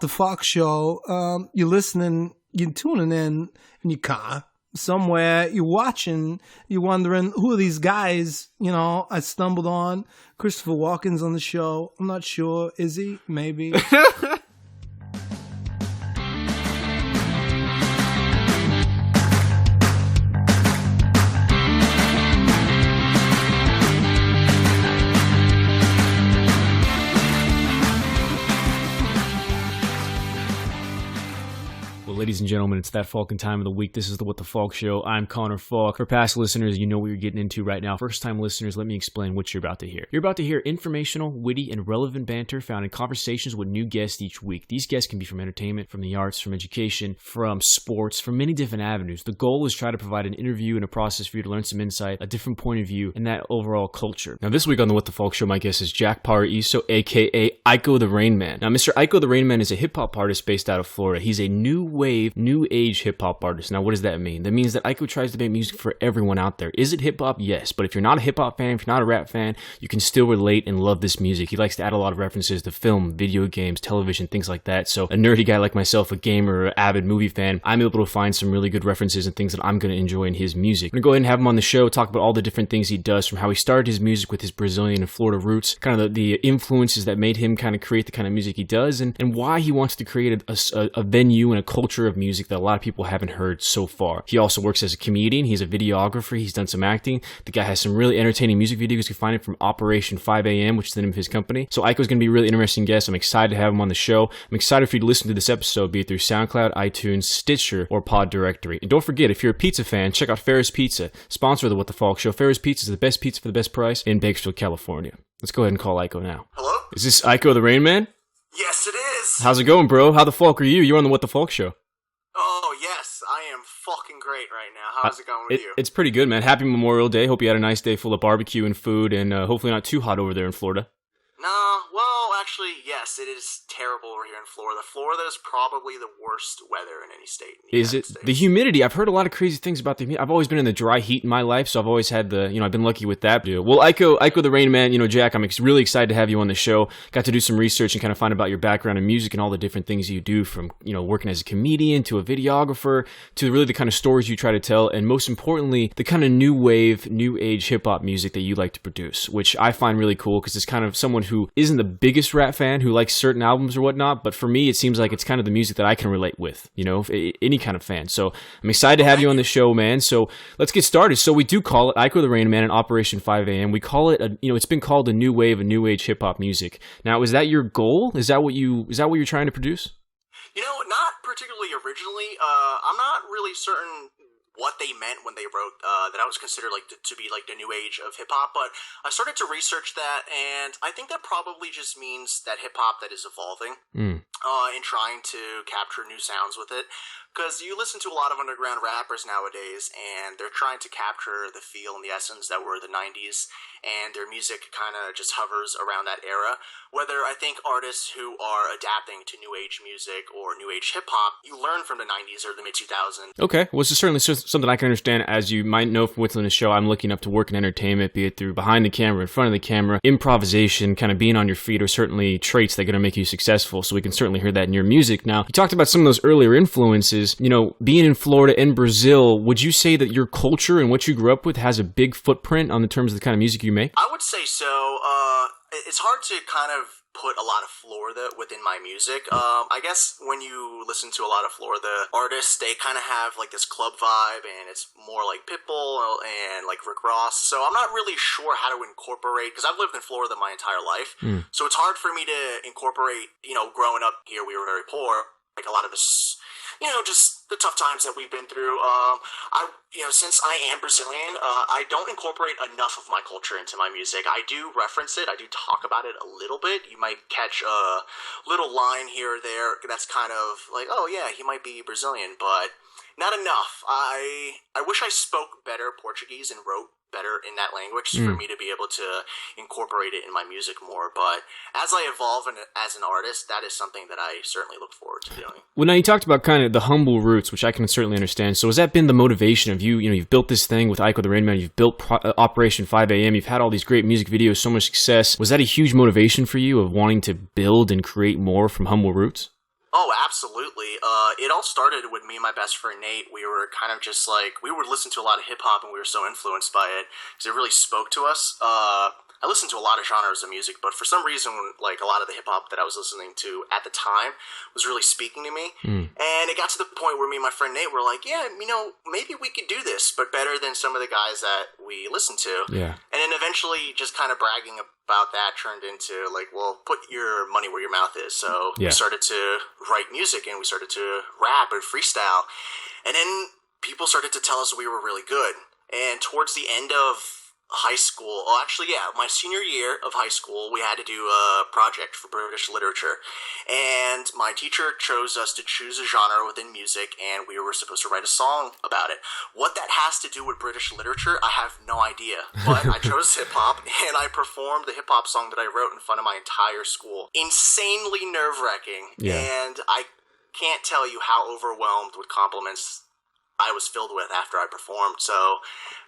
the Fox Show. You're listening, you're tuning in your car somewhere, you're watching, you're wondering, who are these guys? You know, I stumbled on Christopher Walken's on the show. I'm not sure. Is he? Maybe. Ladies and gentlemen, it's that Falcon time of the week. This is the What the Falk Show. I'm Connor Falk. For past listeners, you know what you're getting into right now. First-time listeners, let me explain what you're about to hear. You're about to hear informational, witty, and relevant banter found in conversations with new guests each week. These guests can be from entertainment, from the arts, from education, from sports, from many different avenues. The goal is try to provide an interview and a process for you to learn some insight, a different point of view, and that overall culture. Now, this week on the What the Falk Show, my guest is Jack Paraiso, aka Aiko the Rainman. Now, Mr. Aiko the Rainman is a hip-hop artist based out of Florida. He's a new wave, new age hip-hop artist. Now, what does that mean? That means that Aiko tries to make music for everyone out there. Is it hip-hop? Yes. But if you're not a hip-hop fan, if you're not a rap fan, you can still relate and love this music. He likes to add a lot of references to film, video games, television, things like that. So a nerdy guy like myself, a gamer, an avid movie fan, I'm able to find some really good references and things that I'm going to enjoy in his music. I'm going to go ahead and have him on the show, talk about all the different things he does, from how he started his music with his Brazilian and Florida roots, kind of the influences that made him kind of create the kind of music he does, and why he wants to create a venue and a culture of music that a lot of people haven't heard so far. He also works as a comedian. He's a videographer. He's done some acting. The guy has some really entertaining music videos. You can find it from Operation 5 AM, which is the name of his company. So Aiko's going to be a really interesting guest. I'm excited to have him on the show. I'm excited for you to listen to this episode, be it through SoundCloud, iTunes, Stitcher, or Pod Directory. And don't forget, if you're a pizza fan, check out Ferris Pizza, sponsor of the What the Falk Show. Ferris Pizza is the best pizza for the best price in Bakersfield, California. Let's go ahead and call Aiko now. Hello? Is this Aiko the Rainman? Yes, it is. How's it going, bro? How the fuck are you? You're on the What the Falk Show. Oh, yes. I am fucking great right now. How's it going with you? It's pretty good, man. Happy Memorial Day. Hope you had a nice day full of barbecue and food, and hopefully not too hot over there in Florida. Nah, well, actually, yes, it is terrible over here in Florida. Florida is probably the worst weather in any state. Is it? The humidity, I've heard a lot of crazy things about the humidity. I've always been in the dry heat in my life, so I've always had I've been lucky with that. Well, Aiko the Rain Man, Jack, I'm really excited to have you on the show. Got to do some research and kind of find about your background in music and all the different things you do, from, working as a comedian to a videographer to really the kind of stories you try to tell, and most importantly, the kind of new wave, new age hip-hop music that you like to produce, which I find really cool because it's kind of someone who isn't the biggest rap fan, who likes certain albums or whatnot, but for me, it seems like it's kind of the music that I can relate with, any kind of fan. So I'm excited to have you on the show, man. So let's get started. So we do call it Aiko the Rain Man and Operation 5 AM. We call it, it's been called a new wave, a new age hip hop music. Now, is that your goal? Is that what you're trying to produce? Not particularly originally. I'm not really certain what they meant when they wrote that I was considered to be the new age of hip hop, but I started to research that, and I think that probably just means that hip hop that is evolving in trying to capture new sounds with it. Because you listen to a lot of underground rappers nowadays, and they're trying to capture the feel and the essence that were the 90s, and their music kind of just hovers around that era. Whether I think artists who are adapting to new age music or new age hip-hop, you learn from the 90s or the mid-2000s. Okay, well, this is certainly something I can understand. As you might know from within the show, I'm lucky enough to work in entertainment, be it through behind the camera, in front of the camera, improvisation, kind of being on your feet are certainly traits that are going to make you successful, so we can certainly hear that in your music. Now, you talked about some of those earlier influences. Being in Florida and Brazil, would you say that your culture and what you grew up with has a big footprint on the terms of the kind of music you make? I would say so. It's hard to kind of put a lot of Florida within my music. I guess when you listen to a lot of Florida artists, they kind of have this club vibe, and it's more like Pitbull and Rick Ross. So I'm not really sure how to incorporate, because I've lived in Florida my entire life. So it's hard for me to incorporate, growing up here, we were very poor. A lot of this, just the tough times that we've been through. Since I am Brazilian, I don't incorporate enough of my culture into my music. I do reference it. I do talk about it a little bit. You might catch a little line here or there that's kind of oh yeah, he might be Brazilian, but not enough. I wish I spoke better Portuguese and wrote better in that language for me to be able to incorporate it in my music more. But as I evolve as an artist, that is something that I certainly look forward to doing. Well, now you talked about kind of the humble roots, which I can certainly understand. So has that been the motivation of you? You've built this thing with Aiko the Rain Man, you've built Operation 5 AM, you've had all these great music videos, so much success. Was that a huge motivation for you of wanting to build and create more from humble roots? Oh, absolutely. It all started with me and my best friend Nate. We were kind of just like, we would listen to a lot of hip hop and we were so influenced by it because it really spoke to us. I listened to a lot of genres of music, but for some reason, like a lot of the hip hop that I was listening to at the time was really speaking to me. And it got to the point where me and my friend Nate were like, yeah, maybe we could do this, but better than some of the guys that we listened to. Yeah. And then eventually just kind of bragging about that turned into like, well, put your money where your mouth is. So we started to write music and we started to rap and freestyle. And then people started to tell us we were really good. And towards the end of high school, my senior year of high school, we had to do a project for British literature. And my teacher chose us to choose a genre within music, and we were supposed to write a song about it. What that has to do with British literature, I have no idea. But I chose hip-hop, and I performed the hip-hop song that I wrote in front of my entire school. Insanely nerve-wracking. Yeah. And I can't tell you how overwhelmed with compliments I was filled with after I performed. So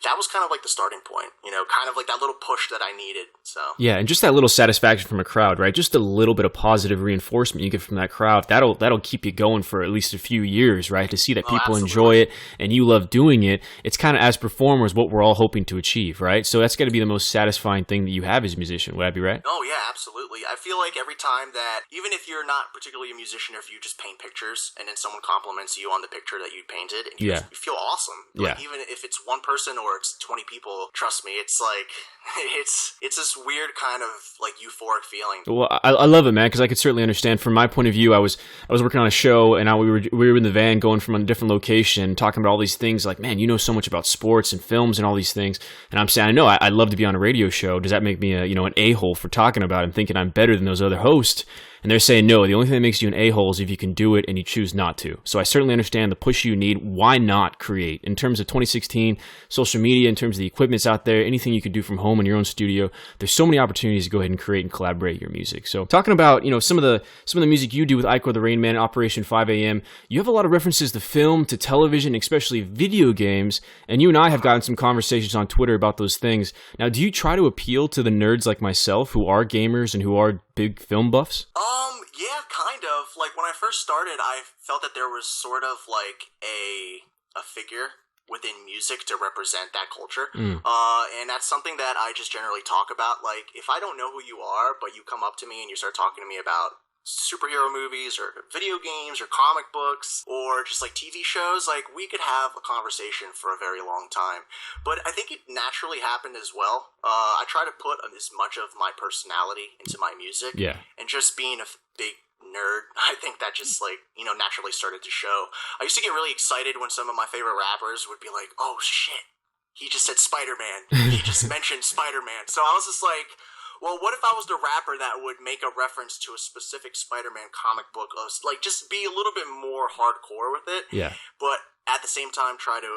that was kind of like the starting point, kind of like that little push that I needed. So yeah, and just that little satisfaction from a crowd, right? Just a little bit of positive reinforcement you get from that crowd. That'll keep you going for at least a few years, right? To see that people enjoy it and you love doing it. It's kind of, as performers, what we're all hoping to achieve, right? So that's got to be the most satisfying thing that you have as a musician. Would I be right? Oh yeah, absolutely. I feel like every time that, even if you're not particularly a musician, or if you just paint pictures and then someone compliments you on the picture that you painted, and you feel awesome. Like, even if it's one person or it's 20 people, trust me, it's like it's this weird kind of like euphoric feeling. Well, I love it, man, because I could certainly understand. From my point of view, I was working on a show, and we were in the van going from a different location, talking about all these things. Like, man, you know so much about sports and films and all these things. And I'm saying, I know I'd love to be on a radio show. Does that make me an a-hole for talking about it and thinking I'm better than those other hosts? And they're saying, no, the only thing that makes you an a-hole is if you can do it and you choose not to. So I certainly understand the push you need. Why not create? In terms of 2016, social media, in terms of the equipment's out there, anything you could do from home in your own studio, there's so many opportunities to go ahead and create and collaborate your music. So talking about, some of the music you do with Iko the Rainman and Operation 5 AM, you have a lot of references to film, to television, especially video games, and you and I have gotten some conversations on Twitter about those things. Now, do you try to appeal to the nerds like myself who are gamers and who are big film buffs? Yeah, kind of. Like, when I first started, I felt that there was sort of like a figure within music to represent that culture. And that's something that I just generally talk about. Like, if I don't know who you are, but you come up to me and you start talking to me about superhero movies or video games or comic books or just like TV shows, like, we could have a conversation for a very long time. But I think it naturally happened as well. I try to put as much of my personality into my music. Yeah. And just being a big nerd, I think that just naturally started to show. I used to get really excited when some of my favorite rappers would be like, oh shit, he just said Spider-Man. He just mentioned Spider-Man. So I was just like, well, what if I was the rapper that would make a reference to a specific Spider-Man comic book, like just be a little bit more hardcore with it, but at the same time try to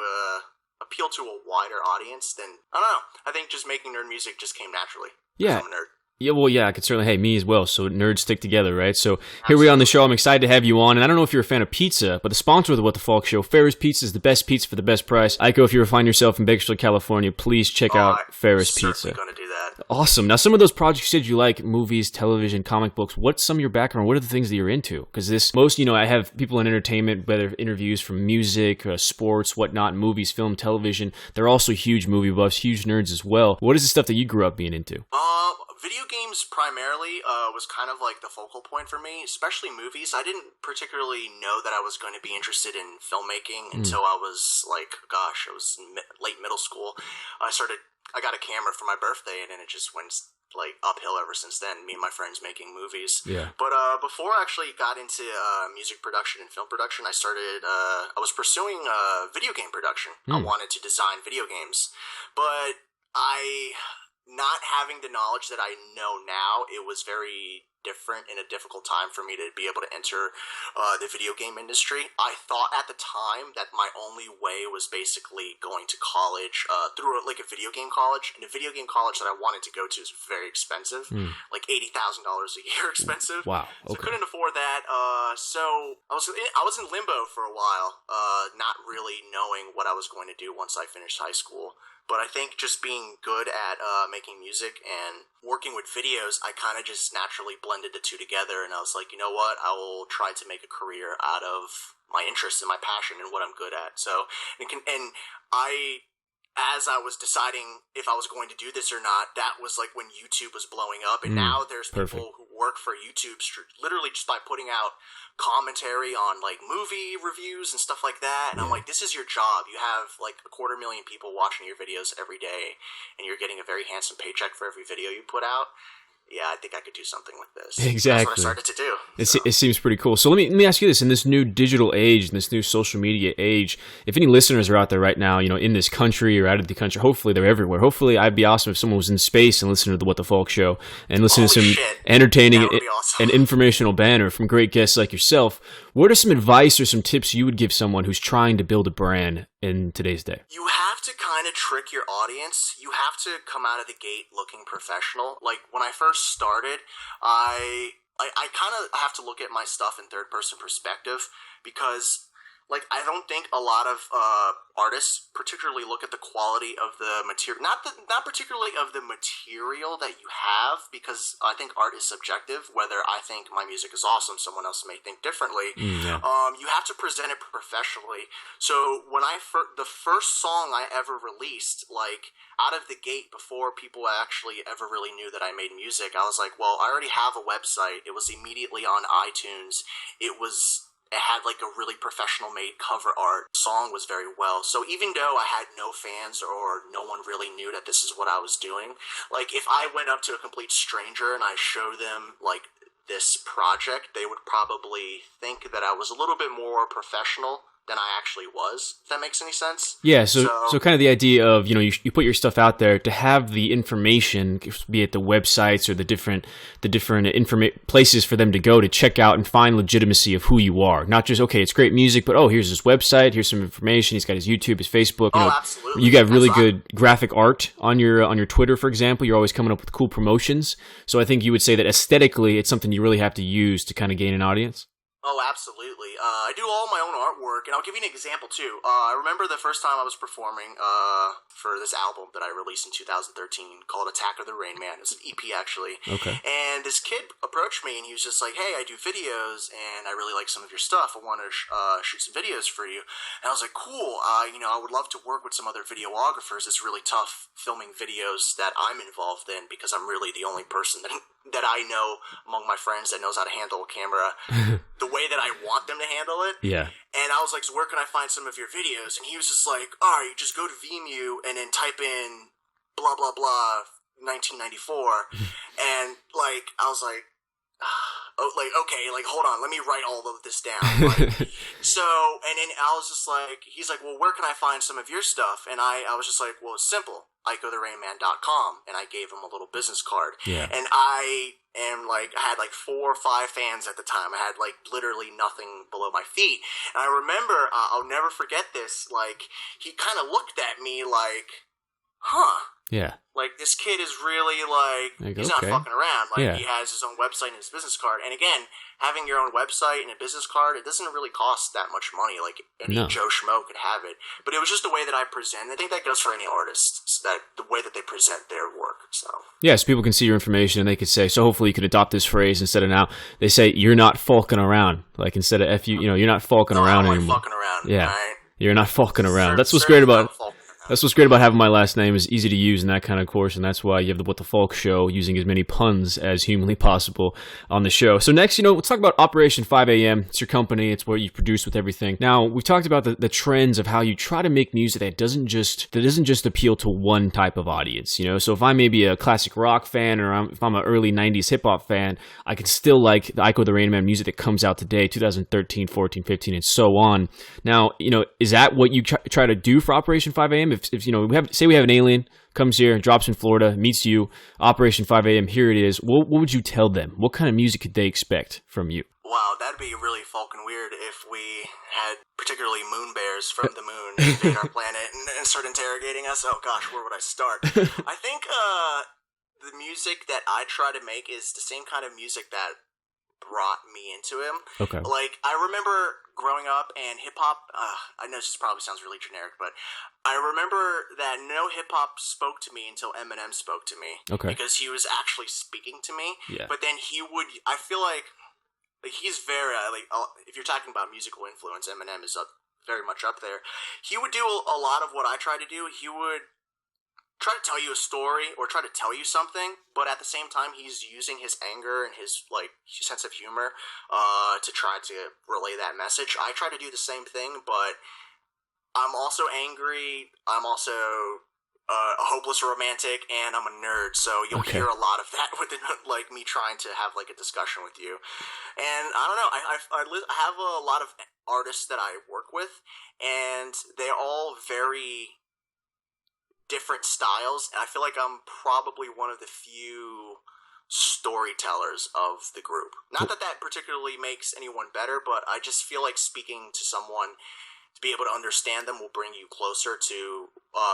appeal to a wider audience? Then I don't know. I think just making nerd music just came naturally. Yeah. I'm a nerd. Yeah, well, yeah, I could certainly, me as well, so nerds stick together, right? So here we are on the show. I'm excited to have you on, and I don't know if you're a fan of pizza, but the sponsor of the What the Falk Show, Ferris Pizza, is the best pizza for the best price. Iko, if you ever find yourself in Bakersfield, California, please check out Ferris Pizza. I'm going to do that. Awesome. Now, some of those projects you said you like, movies, television, comic books, what's some of your background? What are the things that you're into? Because I have people in entertainment, whether interviews from music, sports, whatnot, movies, film, television. They're also huge movie buffs, huge nerds as well. What is the stuff that you grew up being into? Video games primarily was kind of like the focal point for me, especially movies. I didn't particularly know that I was going to be interested in filmmaking until I was like, I was in late middle school. I got a camera for my birthday, and then it just went like uphill ever since then. Me and my friends making movies. Yeah. But before I actually got into music production and film production, I was pursuing video game production. I wanted to design video games, but not having the knowledge that I know now, it was very different and a difficult time for me to be able to enter the video game industry. I thought at the time that my only way was basically going to college through like a video game college, and the video game college that I wanted to go to is very expensive, like $80,000 a year expensive. Wow. Okay. So I couldn't afford that. So I was in limbo for a while, not really knowing what I was going to do once I finished high school. But I think just being good at making music and working with videos, I kind of just naturally blended the two together, and I was like, you know what, I will try to make a career out of my interest and my passion and what I'm good at. So, as I was deciding if I was going to do this or not, that was like when YouTube was blowing up. And now there's people who work for YouTube literally just by putting out commentary on like movie reviews and stuff like that. And I'm like, this is your job. You have like 250,000 people watching your videos every day, and you're getting a very handsome paycheck for every video you put out. Yeah, I think I could do something like this. Exactly. That's what I started to do. It seems pretty cool. So let me ask you this: in this new digital age, in this new social media age, if any listeners are out there right now, in this country or out of the country, hopefully they're everywhere. Hopefully, I'd be awesome if someone was in space and listened to the What the Folk Show and listened to some entertaining awesome. and informational banter from great guests like yourself. What are some advice or some tips you would give someone who's trying to build a brand in today's day? You have to kind of trick your audience. You have to come out of the gate looking professional. Like when I first started, I kind of have to look at my stuff in third person perspective, because like I don't think a lot of artists particularly look at the quality of the material, not particularly of the material that you have, because I think art is subjective. Whether I think my music is awesome, someone else may think differently. You have to present it professionally. So when the first song I ever released, like out of the gate, before people actually ever really knew that I made music, I was like, well, I already have a website. It was immediately on iTunes. It had like a really professional made cover art. The song was very well. So even though I had no fans or no one really knew that this is what I was doing, like if I went up to a complete stranger and I showed them like this project, they would probably think that I was a little bit more professional than I actually was, if that makes any sense. Yeah, so kind of the idea of, you put your stuff out there to have the information, be it the websites or the different places for them to go to check out and find legitimacy of who you are. Not just, okay, it's great music, but here's his website, here's some information, he's got his YouTube, his Facebook. Absolutely. You got really good graphic art on your Twitter, for example. You're always coming up with cool promotions. So I think you would say that aesthetically, it's something you really have to use to kind of gain an audience. Oh, absolutely. I do all my own artwork, and I'll give you an example, too. I remember the first time I was performing for this album that I released in 2013 called Attack of the Rainman. It's an EP, actually. Okay. And this kid approached me, and he was just like, hey, I do videos, and I really like some of your stuff. I want to shoot some videos for you. And I was like, cool. I would love to work with some other videographers. It's really tough filming videos that I'm involved in, because I'm really the only person that I know among my friends that knows how to handle a camera the way that I want them to handle it. Yeah. And I was like, so where can I find some of your videos? And he was just like, all right, just go to Vimeo and then type in blah, blah, blah, 1994. And like, I was like, okay, like, hold on, let me write all of this down. Like, so, and then I was just like, he's like, well, where can I find some of your stuff? And I was just like, well, it's simple. IcoTheRainman.com. And I gave him a little business card. Yeah. And I had like 4 or 5 fans at the time. I had like literally nothing below my feet. And I remember, I'll never forget this, like, he kind of looked at me like, huh. Yeah. Like, this kid is really, like he's not fucking around. Like, he has his own website and his business card. And again, having your own website and a business card, it doesn't really cost that much money. Like, any Joe Schmo could have it. But it was just the way that I present. I think that goes for any artists, that the way that they present their work. So yes, people can see your information and they could say, so hopefully you could adopt this phrase instead of now, they say, you're not fucking around. Like, instead of you're not fucking around anymore. Fucking around. Yeah. Right? You're not fucking around. That's what's great about That's what's great about having my last name, is easy to use in that kind of course, and that's why you have the What the Folk Show, using as many puns as humanly possible on the show. So next, let's talk about Operation 5 AM. It's your company. It's what you produce with everything. Now, we've talked about the trends of how you try to make music that doesn't just appeal to one type of audience. So if I'm maybe a classic rock fan, or if I'm an early 90s hip-hop fan, I can still like the Ico the Rainman music that comes out today, 2013, 14, 15, and so on. Now, is that what you try to do for Operation 5 AM? If we have an alien comes here, drops in Florida, meets you, Operation 5 AM, here it is. What would you tell them? What kind of music could they expect from you? Wow, that'd be really fucking weird if we had particularly moon bears from the moon invade our planet and start interrogating us. Oh gosh, where would I start? I think the music that I try to make is the same kind of music that brought me into him. Okay. Like, I remember growing up and hip hop, I know this probably sounds really generic, but I remember that no hip hop spoke to me until Eminem spoke to me. Okay. Because he was actually speaking to me. Yeah. But then I feel like he's very, if you're talking about musical influence, Eminem is very much up there. He would do a lot of what I try to do. He would try to tell you a story or try to tell you something, but at the same time, he's using his anger and his sense of humor to try to relay that message. I try to do the same thing, but I'm also angry. I'm also a hopeless romantic, and I'm a nerd. So you'll hear a lot of that within me trying to have a discussion with you. And I don't know. I have a lot of artists that I work with, and they're all very different styles, and I feel like I'm probably one of the few storytellers of the group. Not that that particularly makes anyone better, but I just feel like speaking to someone to be able to understand them will bring you closer to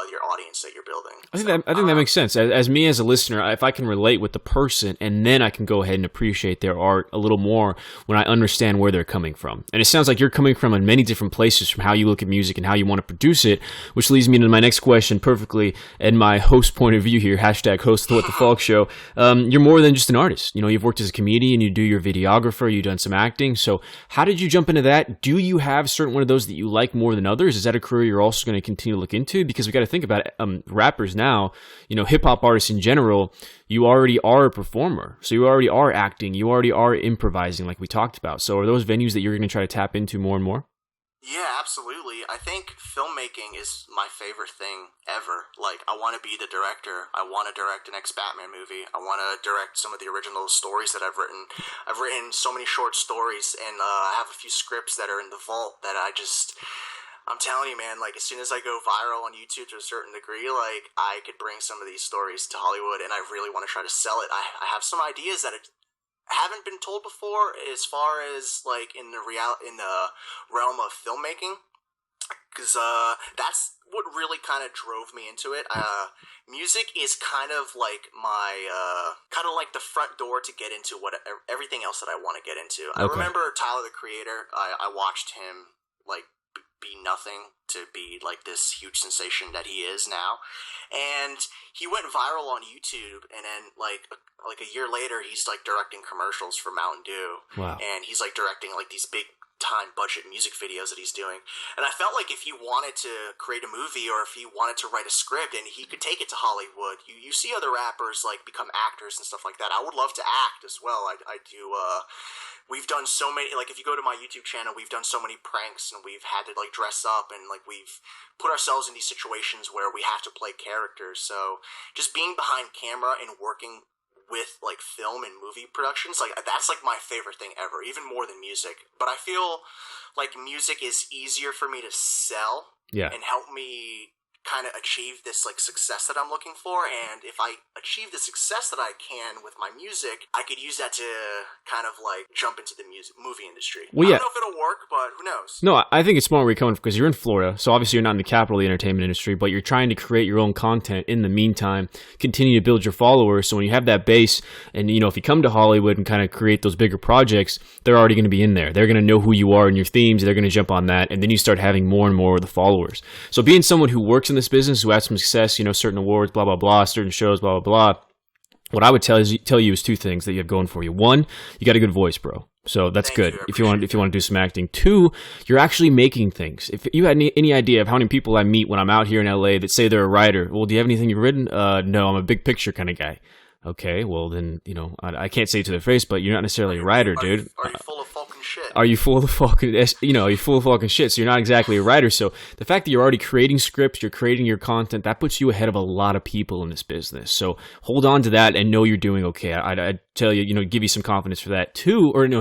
your audience that you're building. I think that makes sense. As me as a listener, if I can relate with the person, and then I can go ahead and appreciate their art a little more when I understand where they're coming from. And it sounds like you're coming from in many different places from how you look at music and how you want to produce it, which leads me to my next question perfectly and my host point of view here, hashtag host the What the Falk Show. You're more than just an artist. You've worked as a comedian, you do your videographer, you've done some acting. So how did you jump into that? Do you have certain one of those that you like more than others? Is that a career you're also going to continue to look into? Because we got to think about it. Rappers now, hip-hop artists in general, you already are a performer. So you already are acting. You already are improvising like we talked about. So are those venues that you're going to try to tap into more and more? Yeah, absolutely. I think filmmaking is my favorite thing ever. I want to be the director. I want to direct an ex-Batman movie. I want to direct some of the original stories that I've written. I've written so many short stories, and I have a few scripts that are in the vault that I'm telling you, man, as soon as I go viral on YouTube to a certain degree, I could bring some of these stories to Hollywood, and I really want to try to sell it. I have some ideas that haven't been told before as far as, in the realm of filmmaking, because that's what really kind of drove me into it. Music is kind of my, the front door to get into everything else that I want to get into. Okay. I remember Tyler, the Creator, I watched him, be nothing to be this huge sensation that he is now, and he went viral on YouTube, and then a year later he's directing commercials for Mountain Dew. Wow. And he's directing these big time budget music videos that he's doing, and I felt if he wanted to create a movie or if he wanted to write a script and he could take it to Hollywood, you see other rappers become actors and stuff like that. I would love to act as well. I do. We've done so many, if you go to my YouTube channel, we've done so many pranks, and we've had to dress up, and we've put ourselves in these situations where we have to play characters. So just being behind camera and working with film and movie productions, that's my favorite thing ever, even more than music. But I feel music is easier for me to sell, and help me kind of achieve this success that I'm looking for. And if I achieve the success that I can with my music, I could use that to kind of jump into the movie industry. Well, I don't know if it'll work, but who knows? No, I think it's smart where you're coming from, because you're in Florida, so obviously you're not in the capital of the entertainment industry, but you're trying to create your own content in the meantime, continue to build your followers. So when you have that base, and if you come to Hollywood and kind of create those bigger projects, they're already going to be in there. They're going to know who you are and your themes. They're going to jump on that, and then you start having more and more of the followers. So being someone who works in this business, who has some success, certain awards, blah, blah, blah, certain shows, blah, blah, blah, what I would tell you is two things that you have going for you. One, you got a good voice, bro. So that's good if you want to do some acting. Two, you're actually making things. If you had any idea of how many people I meet when I'm out here in LA that say they're a writer, well, do you have anything you've written? No, I'm a big picture kind of guy. Okay, well then, I can't say it to their face, but you're not necessarily a writer, dude. Are you full of fucking shit? Are you full of fucking, are you full of fucking shit? So you're not exactly a writer. So the fact that you're already creating scripts, you're creating your content, that puts you ahead of a lot of people in this business. So hold on to that and know you're doing okay. I'd tell you, give you some confidence for that.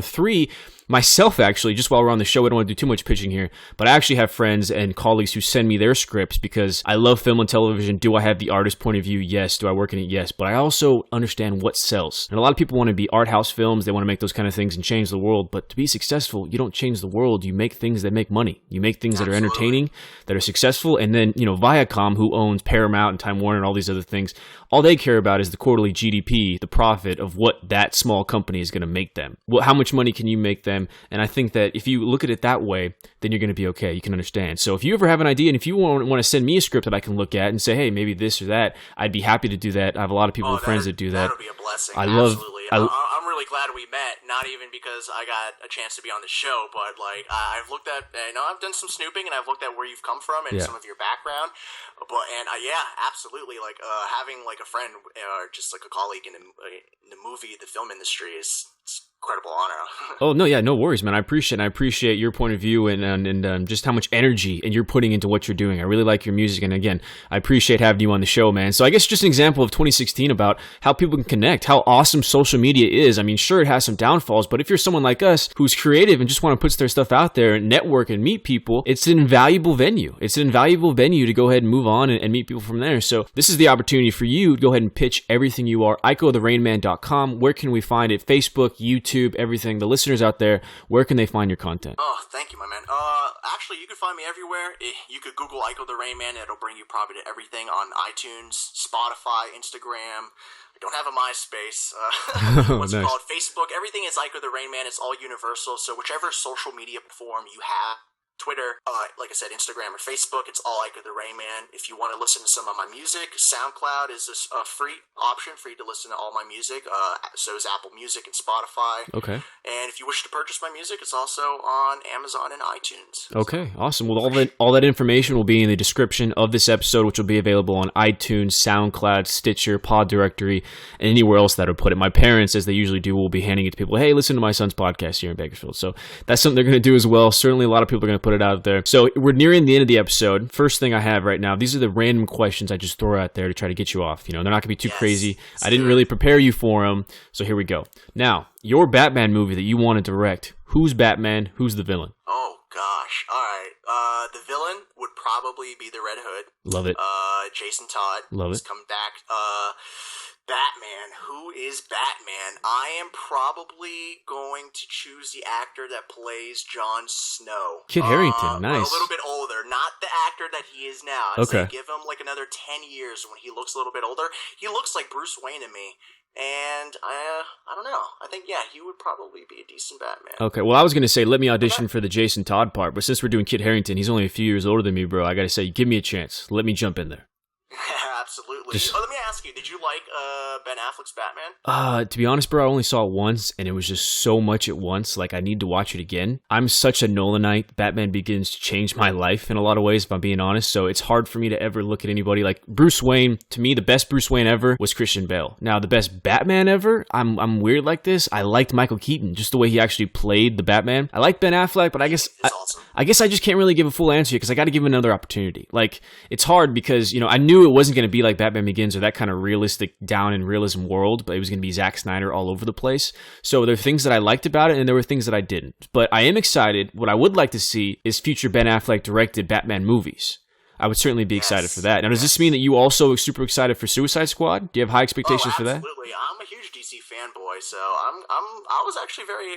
Three, myself, actually, just while we're on the show, I don't want to do too much pitching here, but I actually have friends and colleagues who send me their scripts because I love film and television. Do I have the artist point of view? Yes. Do I work in it? Yes. But I also understand what sells. And a lot of people want to be art house films. They want to make those kind of things and change the world. But to be successful, you don't change the world. You make things that make money. You make things that are entertaining, that are successful. And then, Viacom, who owns Paramount and Time Warner and all these other things, all they care about is the quarterly GDP, the profit of what that small company is going to make them. Well, how much money can you make them them. And I think that if you look at it that way, then you're going to be okay. You can understand. So if you ever have an idea, and if you want to send me a script that I can look at and say, hey, maybe this or that, I'd be happy to do that. I have a lot of people, friends that do that. That'll be a blessing. Absolutely. I'm really glad we met. Not even because I got a chance to be on the show, but like I've looked at, I've done some snooping and I've looked at where you've come from and some of your background. But yeah, absolutely. Like having like a friend or just like a colleague in the film industry is incredible honor. Oh no, yeah, no worries, man. I appreciate your point of view and just how much energy and you're putting into what you're doing. I really like your music, and again, I appreciate having you on the show, man. So I guess just an example of 2016 about how people can connect, how awesome social media is. I mean, sure, it has some downfalls, but if you're someone like us who's creative and just want to put their stuff out there and network and meet people, it's an invaluable venue. It's an invaluable venue to go ahead and move on and meet people from there. So this is the opportunity for you to go ahead and pitch everything you are. IcoTheRainman.com. Where can we find it? Facebook, YouTube, everything. The listeners out there, where can they find your content? Oh, thank you, my man. Actually, you can find me everywhere. You could Google Ico the Rainman. It'll bring you probably to everything on iTunes, Spotify, Instagram. I don't have a MySpace. What's it called? Facebook. Everything is Ico the Rainman. It's all universal. So whichever social media form you have, Twitter, like I said, Instagram or Facebook, it's all Ico the Rainman. If you want to listen to some of my music, SoundCloud is a free option for you to listen to all my music. So is Apple Music and Spotify. Okay. And if you wish to purchase my music, it's also on Amazon and iTunes. Okay, awesome. Well, all that information will be in the description of this episode, which will be available on iTunes, SoundCloud, Stitcher, Pod Directory, and anywhere else that would put it. My parents, as they usually do, will be handing it to people. Hey, listen to my son's podcast here in Bakersfield. So that's something they're going to do as well. Certainly, a lot of people are going to put it out there. So we're nearing the end of the episode. First thing I have right now, these are the random questions I just throw out there to try to get you off. You know, they're not going to be too crazy. I didn't really prepare you for them. So here we go. Now, your Batman movie that you want to direct, who's Batman? Who's the villain? Oh, gosh. All right. The villain would probably be the Red Hood. Love it. Jason Todd. Love it. He's come back. Batman. Who is Batman? I am probably going to choose the actor that plays Jon Snow. Kit Harington, nice. A little bit older. Not the actor that he is now. I'd say give him like another 10 years when he looks a little bit older. He looks like Bruce Wayne to me. And I don't know. I think, he would probably be a decent Batman. Okay, well, I was going to say, let me audition for the Jason Todd part, but since we're doing Kit Harington, he's only a few years older than me, bro. I got to say, give me a chance. Let me jump in there. Absolutely. Let me ask you, did you like Ben Affleck's Batman? To be honest, bro, I only saw it once, and it was just so much at once. Like, I need to watch it again. I'm such a Nolanite. Batman Begins to change my life in a lot of ways, if I'm being honest. So it's hard for me to ever look at anybody like Bruce Wayne. To me, the best Bruce Wayne ever was Christian Bale. Now, the best Batman ever, I'm weird like this. I liked Michael Keaton, just the way he actually played the Batman. I like Ben Affleck, but I guess I guess I just can't really give a full answer here because I got to give him another opportunity. Like, it's hard because, I knew it wasn't going to be like Batman Begins or that kind of realistic down in realism world, but it was going to be Zack Snyder all over the place. So there are things that I liked about it and there were things that I didn't. But I am excited. What I would like to see is future Ben Affleck directed Batman movies. I would certainly be excited for that. Now, does this mean that you also are super excited for Suicide Squad? Do you have high expectations for that? Absolutely. I'm a huge DC fanboy, so I was actually very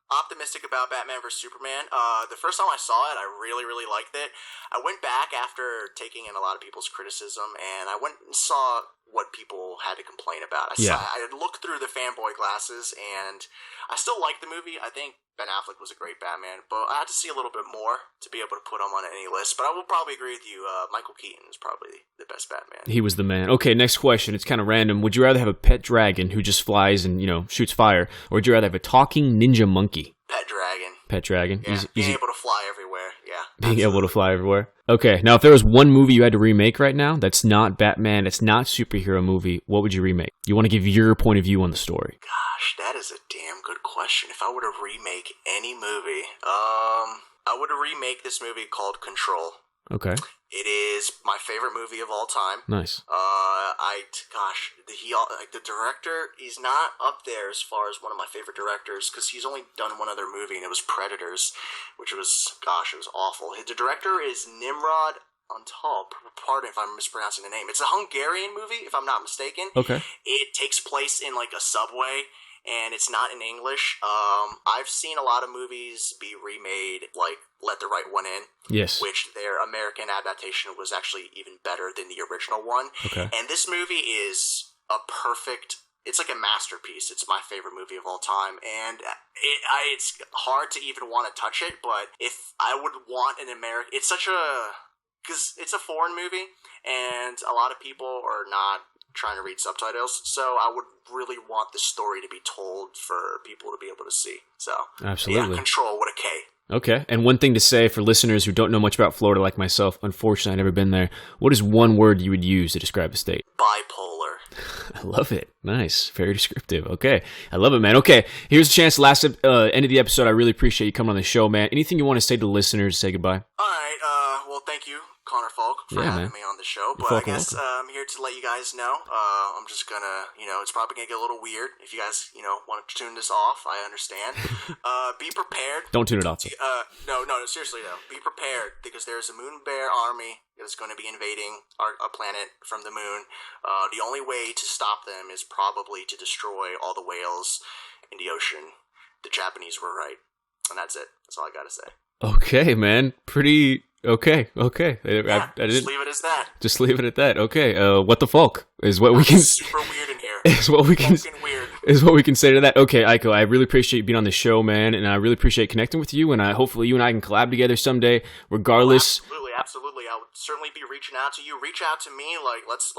optimistic about Batman vs Superman. The first time I saw it, I really, really liked it. I went back after taking in a lot of people's criticism, and I went and saw what people had to complain about. I looked through the fanboy glasses, and I still liked the movie. I think Ben Affleck was a great Batman, but I had to see a little bit more to be able to put him on any list. But I will probably agree with you. Michael Keaton is probably the best Batman. He was the man. Okay, next question. It's kind of random. Would you rather have a pet dragon who just flies and, shoots fire, or would you rather have a talking ninja monkey? Pet dragon. Pet dragon. Yeah, being able to fly everywhere. Yeah. Being able to fly everywhere. Okay, now if there was one movie you had to remake right now that's not Batman, it's not superhero movie, what would you remake? You want to give your point of view on the story. Gosh, that is a damn good question. If I were to remake any movie, I would remake this movie called Control. Okay. It is my favorite movie of all time. Nice. The director, he's not up there as far as one of my favorite directors because he's only done one other movie, and it was Predators, which was, it was awful. The director is Nimrod Antal. Pardon if I'm mispronouncing the name. It's a Hungarian movie, if I'm not mistaken. Okay. It takes place in like a subway, and it's not in English. I've seen a lot of movies be remade, like Let the Right One In. Yes. Which their American adaptation was actually even better than the original one. Okay. And this movie is a perfect it's like a masterpiece. It's my favorite movie of all time, and it's hard to even want to touch it. But if I would want an American, it's such a, because it's a foreign movie, and a lot of people are not trying to read subtitles, so I would really want the story to be told for people to be able to see. So absolutely, yeah, Control with a K. Okay, and one thing to say for listeners who don't know much about Florida like myself, unfortunately I've never bend there, what is one word you would use to describe the state? Bipolar. I love it. Nice. Very descriptive. Okay. I love it, man. Okay, here's a chance. Last end of the episode, I really appreciate you coming on the show, man. Anything you want to say to the listeners, say goodbye? All right, well, thank you, Connor Falk, for having me on the show. But I guess I'm here to let you guys know. I'm just gonna, it's probably gonna get a little weird. If you guys, want to tune this off, I understand. Be prepared. Don't tune it off. No, seriously though. Be prepared, because there's a moon bear army that is going to be invading our planet from the moon. The only way to stop them is probably to destroy all the whales in the ocean. The Japanese were right, and that's it. That's all I gotta say. Okay, man. Pretty. Okay. Yeah, I just leave it as that. Just leave it at that. Okay. What the fuck is what we can. Super weird in here. Is what we can. Fucking weird. Is what we can say to that. Okay, Aiko, I really appreciate you being on the show, man, and I really appreciate connecting with you, and hopefully you and I can collab together someday, regardless. Oh, absolutely. I would certainly be reaching out to you. Reach out to me. Let's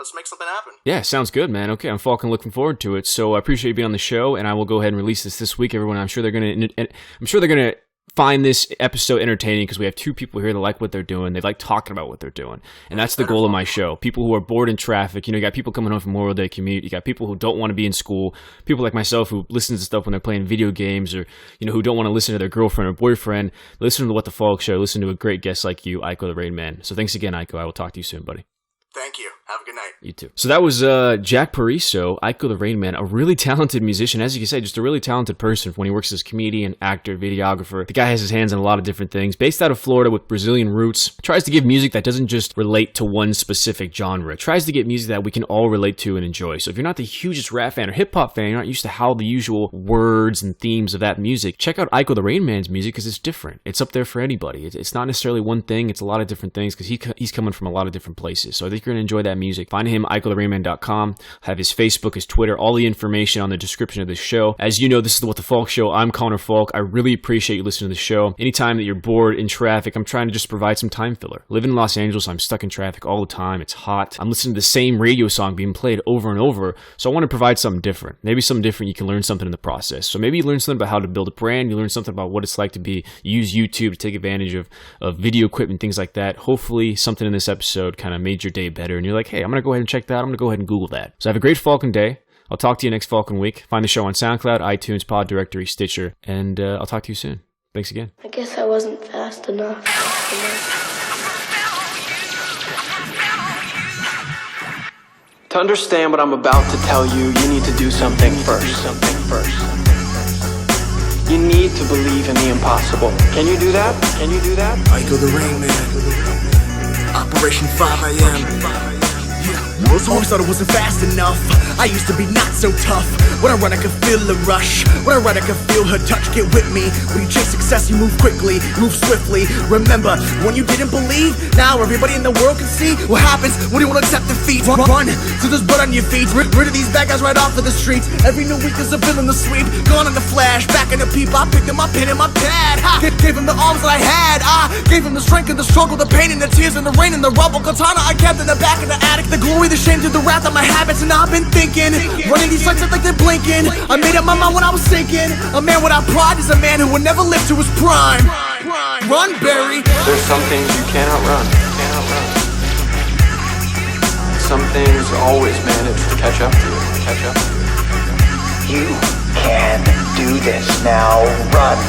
make something happen. Yeah, sounds good, man. Okay, I'm fucking looking forward to it. So I appreciate you being on the show, and I will go ahead and release this week, everyone. I'm sure they're gonna find this episode entertaining, because we have two people here that like what they're doing. They like talking about what they're doing. And that's the goal of my show. People who are bored in traffic. You got people coming home from Memorial Day commute. You got people who don't want to be in school. People like myself who listen to stuff when they're playing video games, or, who don't want to listen to their girlfriend or boyfriend. Listen to What the Falk Show. Listen to a great guest like you, Aiko the Rainman. So thanks again, Aiko. I will talk to you soon, buddy. Thank you. Have a good night. You too. So that was Jack Pariso, Aiko the Rainman, a really talented musician. As you can say, just a really talented person when he works as comedian, actor, videographer. The guy has his hands on a lot of different things. Based out of Florida with Brazilian roots, tries to give music that doesn't just relate to one specific genre. Tries to get music that we can all relate to and enjoy. So if you're not the hugest rap fan or hip-hop fan, you're not used to how the usual words and themes of that music, check out Aiko the Rainman's music, because it's different. It's up there for anybody. It's not necessarily one thing. It's a lot of different things, because he's coming from a lot of different places. So I think you're going to enjoy that music. Find him, IkoTheRainman.com. Have his Facebook, his Twitter, all the information on the description of this show. As you know, this is the What the Falk Show. I'm Connor Falk. I really appreciate you listening to the show. Anytime that you're bored in traffic, I'm trying to just provide some time filler. Living in Los Angeles, I'm stuck in traffic all the time. It's hot. I'm listening to the same radio song being played over and over, so I want to provide something different. Maybe something different, you can learn something in the process. So maybe you learn something about how to build a brand. You learn something about what it's like to use YouTube to take advantage of video equipment, things like that. Hopefully something in this episode kind of made your day better, and you're like, hey, I'm going to go ahead and check that. I'm going to go ahead and Google that. So have a great Falcon day. I'll talk to you next Falcon week. Find the show on SoundCloud, iTunes, Pod Directory, Stitcher, and I'll talk to you soon. Thanks again. I guess I wasn't fast enough. To understand what I'm about to tell you, you need to do something first. You need to believe in the impossible. Can you do that? Aiko the Rainman. Operation 5 AM. Always thought it wasn't fast enough. I used to be not so tough. When I run I can feel the rush. When I run I can feel her touch. Get with me. When you chase success you move quickly, move swiftly. Remember, when you didn't believe, now everybody in the world can see what happens when you won't accept defeat. Run, so there's blood on your feet. Rid of these bad guys right off of the streets. Every new week there's a villain to sweep. Gone in the flash, back in the peep. I picked up my pen and my pad. Gave him the arms that I had. I gave him the strength and the struggle, the pain and the tears and the rain and the rubble. Katana I kept in the back of the attic. The glory, the shame to the wrath of my habits. And I've been thinking, running these lights like they're blinking. I made up my mind when I was sinking. A man without pride is a man who will never live to his prime. Run, Barry. There's some things you cannot run. Some things always manage to catch up to you. You can do this now. Run,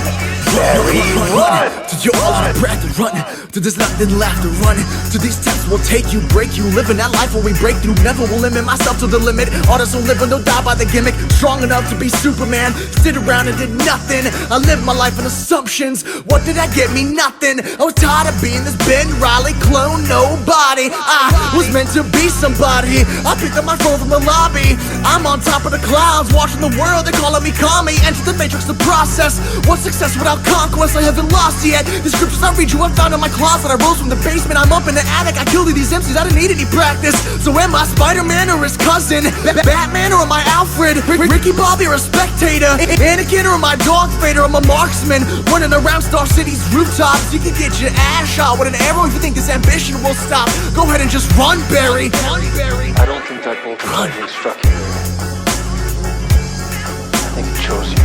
Barry, run. To your all out of breath and run. To this nothing left to run. To these steps will take you, break you. Living that life where we break through. Never will limit myself to the limit. Artists don't live and don't die by the gimmick. Strong enough to be Superman. Sit around and did nothing. I lived my life in assumptions. What did that get me? Nothing. I was tired of being this Ben Riley clone nobody. I was meant to be somebody. I picked up my phone from the lobby. I'm on top of the clouds, watching the world. They're calling me Kami. Enter the matrix, the process. What's success without conquest I haven't lost yet. The scriptures I read you I found in my closet. I rose from the basement, I'm up in the attic. I killed these MCs, I didn't need any practice. So am I Spider-Man or his cousin? Batman or am I Alfred? Ricky Bobby or a spectator? Anakin or am I Darth Vader? I'm a marksman, running around Star City's rooftops. You can get your ass shot with an arrow if you think this ambition will stop. Go ahead and just run, Barry. I don't think that bolt of lightning struck you. I think it chose you.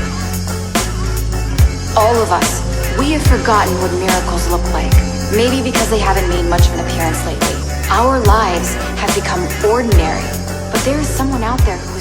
All of us, we have forgotten what miracles look like. Maybe because they haven't made much of an appearance lately. Our lives have become ordinary, but there is someone out there who